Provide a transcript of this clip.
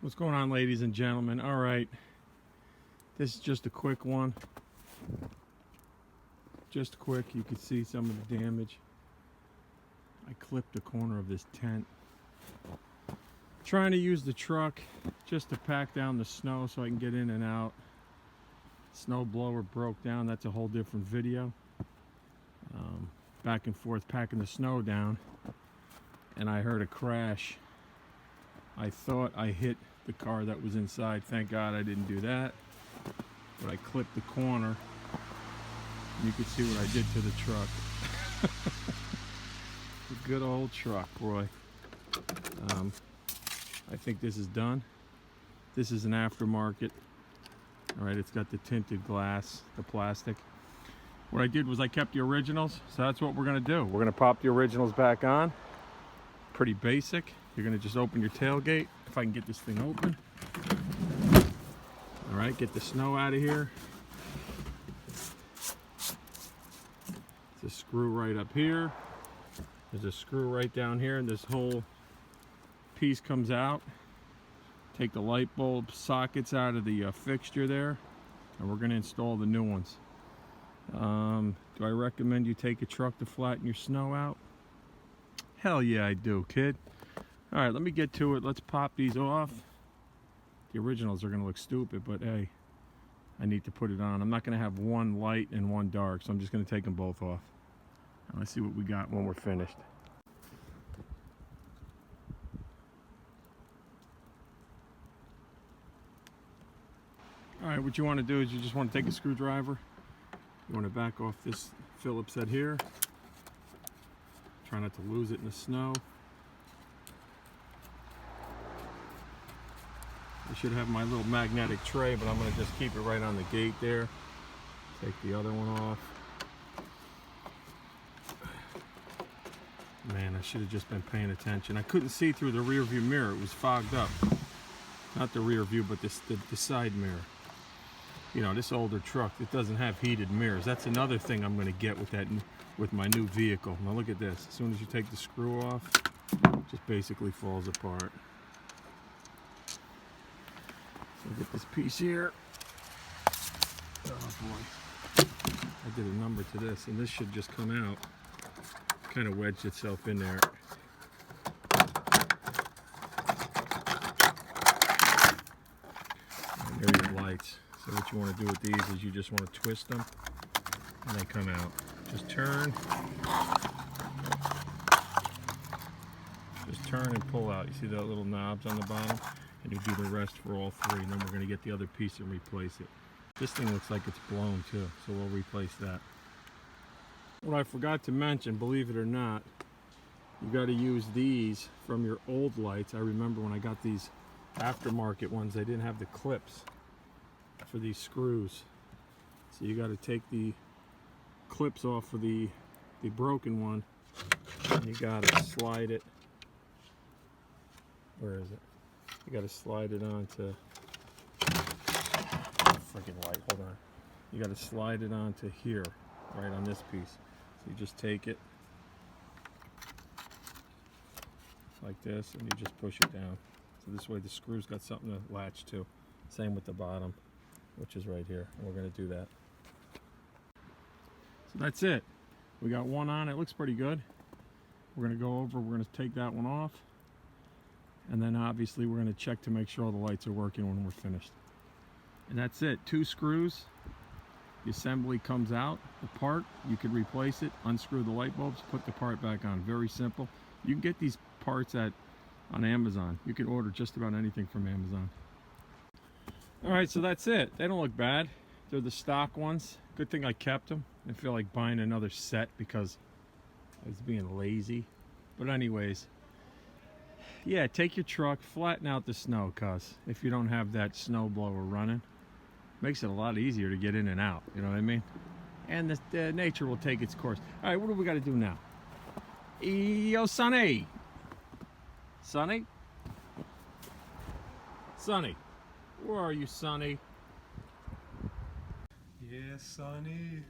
What's going on, ladies and gentlemen? All right, this is just a quick one. Just quick. You can see some of the damage. I clipped the corner of this tent. Trying to use the truck just to pack down the snow so I can get in and out. Snow blower broke down. That's a whole different video. Back and forth packing the snow down, and I heard a crash. I thought I hit the car that was inside. Thank God I didn't do that. But I clipped the corner. You can see what I did to the truck. The good old truck, boy. I think this is done. This is an aftermarket. All right, it's got the tinted glass, the plastic. What I did was I kept the originals, so that's what we're gonna do. We're gonna pop the originals back on. Pretty basic. You're gonna just open your tailgate. If I can get this thing open. All right, get the snow out of here. There's a screw right up here. There's a screw right down here, and this whole piece comes out. Take the light bulb sockets out of the fixture there, and we're gonna install the new ones. Do I recommend you take a truck to flatten your snow out? Hell yeah, I do, kid. All right, let me get to it. Let's pop these off. The originals are gonna look stupid, but hey, I need to put it on. I'm not gonna have one light and one dark, so I'm just gonna take them both off. And let's see what we got when we're finished. All right, what you want to do is you just want to take a screwdriver. You want to back off this Phillips head here. Try not to lose it in the snow. I should have my little magnetic tray, but I'm going to just keep it right on the gate there. Take the other one off. Man, I should have just been paying attention. I couldn't see through the rear view mirror. It was fogged up. Not the rear view, but the side mirror. You know, this older truck, it doesn't have heated mirrors. That's another thing I'm going to get with my new vehicle. Now look at this. As soon as you take the screw off, it just basically falls apart. So get this piece here. Oh boy. I did a number to this, and this should just come out. Kind of wedged itself in there. And there are your lights. So what you want to do with these is you just want to twist them and they come out. Just turn. Just turn and pull out. You see the little knobs on the bottom? And you do the rest for all three. And then we're going to get the other piece and replace it. This thing looks like it's blown too, so we'll replace that. What I forgot to mention, believe it or not, you got to use these from your old lights. I remember when I got these aftermarket ones, they didn't have the clips for these screws. So you got to take the clips off of the broken one, and you got to slide it. Where is it? You got to slide it onto freaking light. Hold on. You got to slide it onto here, right on this piece. So you just take it like this, and you just push it down. So this way the screw's got something to latch to. Same with the bottom, which is right here. And we're going to do that. So that's it. We got one on. It looks pretty good. We're going to go over. We're going to take that one off. And then obviously we're going to check to make sure all the lights are working when we're finished. And that's it. 2 screws. The assembly comes out. The part, you can replace it, unscrew the light bulbs, put the part back on. Very simple. You can get these parts on Amazon. You can order just about anything from Amazon. Alright, so that's it. They don't look bad. They're the stock ones. Good thing I kept them. I feel like buying another set because I was being lazy. But anyways, yeah, take your truck, flatten out the snow, cuz if you don't have that snow blower running, makes it a lot easier to get in and out, you know what I mean? And the nature will take its course. All right, what do we got to do now? Yo, Sonny. Sonny? Sonny. Where are you, Sonny? Yeah, Sonny.